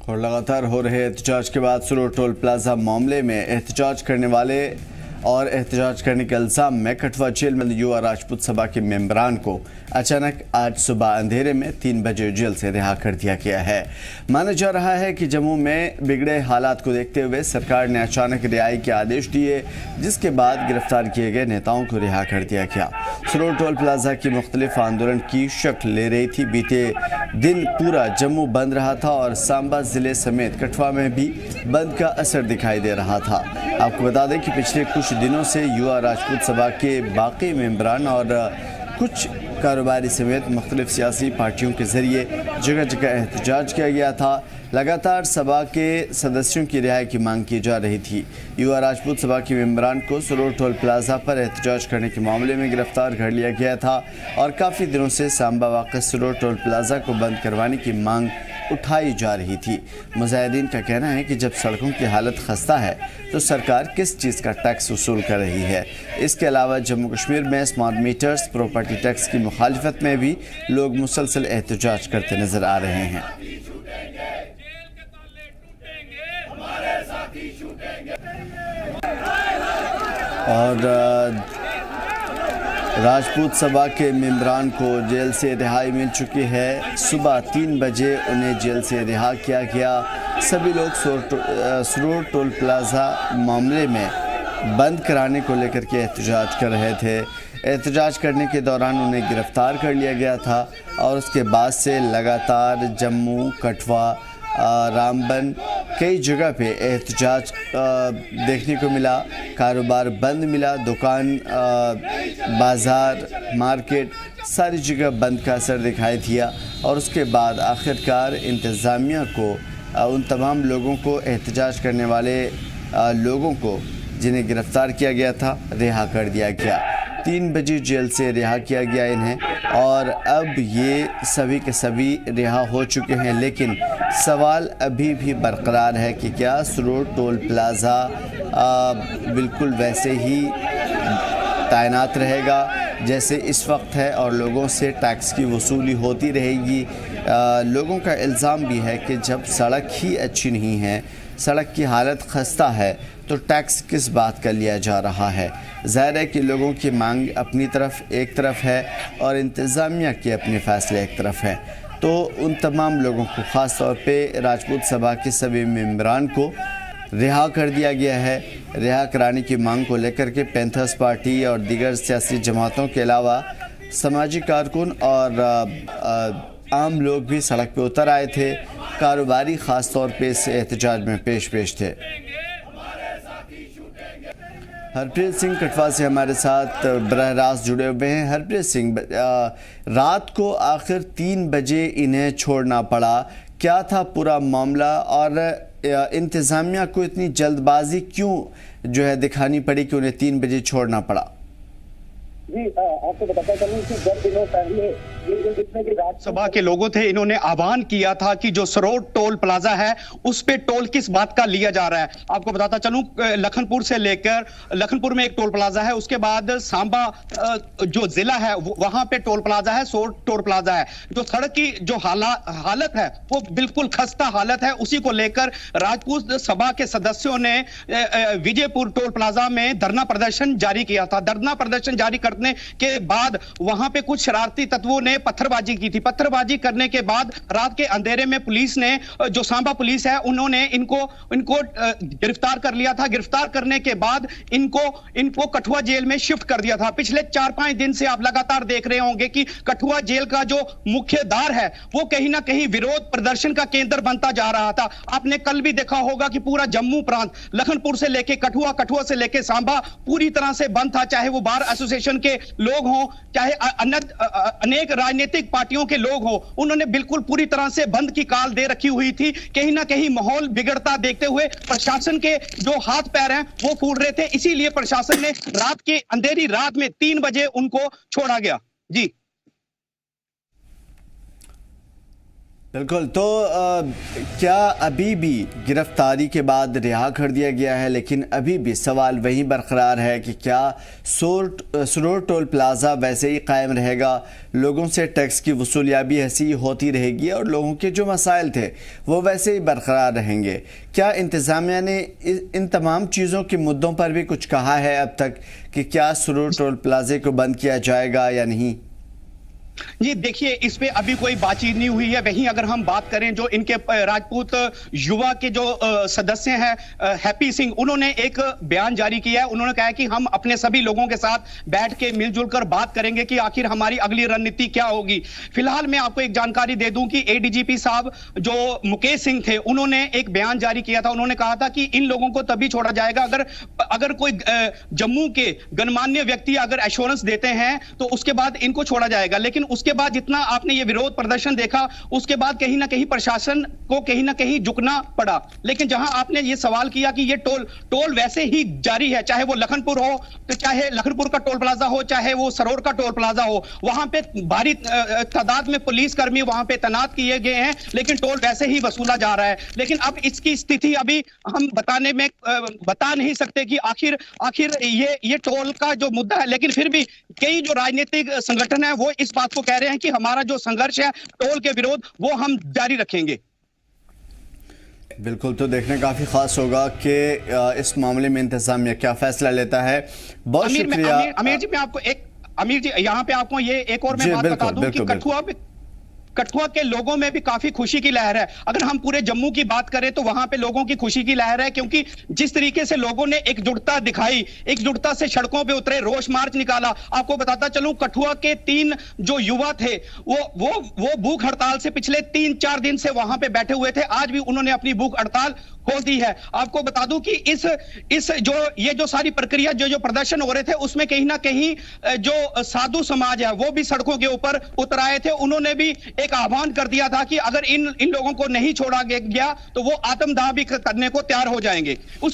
और लगातार हो रहे एहतजाज के बाद सुरूर टोल प्लाजा मामले में एहतजाज करने वाले और एहतजाज करने के इल्ज़ाम में कठुआ जेल में युवा राजपूत सभा के मेंबरान को अचानक आज सुबह अंधेरे में 3 बजे जेल से रिहा कर दिया गया है। माना जा रहा है कि जम्मू में बिगड़े हालात को देखते हुए सरकार ने अचानक रिहाई के आदेश दिए, जिसके बाद गिरफ्तार किए गए नेताओं को रिहा कर दिया गया। सुरूर टोल प्लाजा की मुख्तलिफ आंदोलन की शक्ल ले रही थी। बीते दिन पूरा जम्मू बंद रहा था और सांबा जिले समेत कठुआ में भी बंद का असर दिखाई दे रहा था। आपको बता दें कि पिछले कुछ दिनों से युवा राजपूत सभा के बाकी मेंबरान और कुछ कारोबारी समेत मुख्तलिफ सियासी पार्टियों के जरिए जगह जगह एहतजाज किया गया था। लगातार सभा के सदस्यों की रिहाई की मांग की जा रही थी। युवा राजपूत सभा के मेंबरान को सुरूर टोल प्लाजा पर एहतजाज करने के मामले में गिरफ्तार कर लिया गया था और काफ़ी दिनों से सांबा वाक़ सुरूर टोल प्लाजा को बंद करवाने की मांग उठाई जा रही थी। मुजाहिदीन का कहना है कि जब सड़कों की हालत खस्ता है तो सरकार किस चीज़ का टैक्स वसूल कर रही है। इसके अलावा जम्मू कश्मीर में स्मार्ट मीटर्स, प्रॉपर्टी टैक्स की मुखालिफत में भी लोग मुसलसल एहतजाज करते नजर आ रहे हैं। और राजपूत सभा के मेंबरान को जेल से रिहाई मिल चुकी है। सुबह 3 बजे उन्हें जेल से रिहा किया गया। सभी लोग सुरूर टोल प्लाजा मामले में बंद कराने को लेकर के एहतजाज कर रहे थे। एहतजाज करने के दौरान उन्हें गिरफ्तार कर लिया गया था और उसके बाद से लगातार जम्मू, कठुआ, रामबन कई जगह पे एहतजाज देखने को मिला। कारोबार बंद मिला, दुकान, बाज़ार, मार्केट सारी जगह बंद का असर दिखाई दिया और उसके बाद आखिरकार इंतज़ामिया को उन तमाम लोगों को, एहतजाज करने वाले लोगों को जिन्हें गिरफ़्तार किया गया था, रिहा कर दिया गया। 3 बजे जेल से रिहा किया गया इन्हें और अब ये सभी के सभी रिहा हो चुके हैं। लेकिन सवाल अभी भी बरकरार है कि क्या सुरूर टोल प्लाजा बिल्कुल वैसे ही तैनात रहेगा जैसे इस वक्त है और लोगों से टैक्स की वसूली होती रहेगी। लोगों का इल्ज़ाम भी है कि जब सड़क ही अच्छी नहीं है, सड़क की हालत खस्ता है, तो टैक्स किस बात का लिया जा रहा है। ज़ाहिर है कि लोगों की मांग अपनी तरफ एक तरफ है और इंतज़ामिया के अपने फ़ैसले एक तरफ है। तो उन तमाम लोगों को, ख़ास तौर पे राजपूत सभा के सभी मेंबरान को रिहा कर दिया गया है। रिहा कराने की मांग को लेकर के पैंथर्स पार्टी और दीगर सियासी जमातों के अलावा समाजी कारकुन और आम लोग भी सड़क पे उतर आए थे। कारोबारी ख़ास तौर पे इस एहतजाज में पेश थे। हरप्रीत सिंह कठुआ से हमारे साथ बरह रास्त जुड़े हुए हैं। हरप्रीत सिंह, रात को आखिर 3 बजे इन्हें छोड़ना पड़ा, क्या था पूरा मामला और इंतज़ामिया को इतनी जल्दबाजी क्यों जो है दिखानी पड़ी कि उन्हें 3 बजे छोड़ना पड़ा? जी, आपको बताता चलूं कि 10 दिनों पहले ये जितने भी राज्यसभा के लोगों थे, इन्होंने आह्वान किया था कि जो सुरूर टोल प्लाजा है उस पे टोल किस बात का लिया जा रहा है। आपको बताता चलूं, लखनपुर से लेकर, लखनपुर में एक टोल प्लाजा है, उसके बाद सांबा जो जिला है वहां पे टोल प्लाजा है, सुरूर टोल प्लाजा है। जो सड़क की जो हालत है वो बिल्कुल खस्ता हालत है। उसी को लेकर राजपूत सभा के सदस्यों ने विजयपुर टोल प्लाजा में धरना प्रदर्शन जारी किया था। धरना प्रदर्शन जारी करने के बाद वहां पे कुछ शरारती तत्वों ने पत्थरबाजी की थी। पत्थरबाजी करने के बाद रात के अंधेरे में पुलिस ने, जो सांबा पुलिस है, उन्होंने इनको गिरफ्तार कर लिया था। गिरफ्तार करने के बाद इनको कठुआ जेल में शिफ्ट कर दिया था। पिछले 4-5 दिन से आप लगातार देख रहे होंगे कि कठुआ जेल का जो मुख्य द्वार है वो कहीं ना कहीं विरोध प्रदर्शन का केंद्र बनता जा रहा था। आपने कल भी देखा होगा कि पूरा जम्मू प्रांत, लखनपुर से लेके कठुआ, कठुआ से लेके सांबा पूरी तरह से बंद था। चाहे वो बार एसोसिएशन के लोग हों, चाहे अनेक राजनीतिक पार्टियों के लोग हों, उन्होंने बिल्कुल पूरी तरह से बंद की काल दे रखी हुई थी। कहीं ना कहीं माहौल बिगड़ता देखते हुए प्रशासन के जो हाथ पैर हैं वो फूल रहे थे। इसीलिए प्रशासन ने रात के अंधेरी रात में 3 बजे उनको छोड़ा गया। जी, बिल्कुल। तो क्या अभी भी गिरफ्तारी के बाद रिहा कर दिया गया है, लेकिन अभी भी सवाल वही बरकरार है कि क्या सरोर टोल प्लाज़ा वैसे ही कायम रहेगा, लोगों से टैक्स की वसूलियाबी ऐसी होती रहेगी और लोगों के जो मसाइल थे वो वैसे ही बरकरार रहेंगे? क्या इंतज़ामिया ने इन तमाम चीज़ों के मुद्दों पर भी कुछ कहा है अब तक कि क्या सरोर टोल प्लाज़े को बंद किया जाएगा या नहीं? जी देखिए, इस पे अभी कोई बातचीत नहीं हुई है। वहीं अगर हम बात करें जो इनके राजपूत युवा के जो सदस्य हैं हैप्पी सिंह, उन्होंने एक बयान जारी किया है। उन्होंने कहा है कि हम अपने सभी लोगों के साथ बैठ के मिलजुल कर बात करेंगे कि आखिर हमारी अगली रणनीति क्या होगी। फिलहाल मैं आपको एक जानकारी दे दूं कि एडीजीपी साहब जो मुकेश सिंह थे, उन्होंने एक बयान जारी किया था। उन्होंने कहा था कि इन लोगों को तभी छोड़ा जाएगा अगर कोई जम्मू के गणमान्य व्यक्ति अगर एश्योरेंस देते हैं तो उसके बाद इनको छोड़ा जाएगा। लेकिन उसके बाद जितना आपने ये विरोध प्रदर्शन देखा, उसके बाद कहीं ना कहीं प्रशासन को कहीं ना कहीं झुकना पड़ा। लेकिन जहां आपने ये सवाल किया कि ये टोल वैसे ही जारी है, चाहे वो लखनपुर हो, तो चाहे लखनपुर का टोल प्लाजा हो, चाहे वो सरोर का टोल प्लाजा हो, वहां पे भारी तादाद में पुलिस कर्मी वहां पे तैनात किए गए हैं, लेकिन टोल वैसे ही वसूला जा रहा है। लेकिन अब इसकी स्थिति अभी हम बता नहीं सकते कि आखिर ये टोल का जो मुद्दा है। लेकिन फिर भी कई जो राजनीतिक संगठन है वो इस बात को कह रहे हैं कि हमारा जो संघर्ष है टोल के विरोध वो हम जारी रखेंगे। बिल्कुल, तो देखने काफी खास होगा कि इस मामले में इंतजामिया क्या फैसला लेता है। बहुत शुक्रिया अमीर जी। मैं आपको अमीर जी यहाँ पे आपको ये एक और मैं बात बता दूं कि कठुआ के लोगों में भी काफी खुशी की लहर है। अगर हम पूरे जम्मू की बात करें तो वहां पे लोगों की खुशी की लहर है, क्योंकि जिस तरीके से लोगों ने एकजुटता दिखाई, एकजुटता से सड़कों पे उतरे, रोष मार्च निकाला। आपको बताता चलूं, कठुआ के 3 जो युवा थे वो भूख हड़ताल से पिछले 3-4 दिन से वहां पे बैठे हुए थे। आज भी उन्होंने अपनी भूख हड़ताल खोल दी है। आपको बता दूं कि ये जो सारी प्रक्रिया जो प्रदर्शन हो रहे थे उसमें कहीं ना कहीं जो साधु समाज है वो भी सड़कों के ऊपर उतर आए थे। उन्होंने भी एक आह्वान कर दिया था कि अगर इन लोगों को नहीं छोड़ा गया तो वो आत्मदाह भी करने को तैयार हो जाएंगे।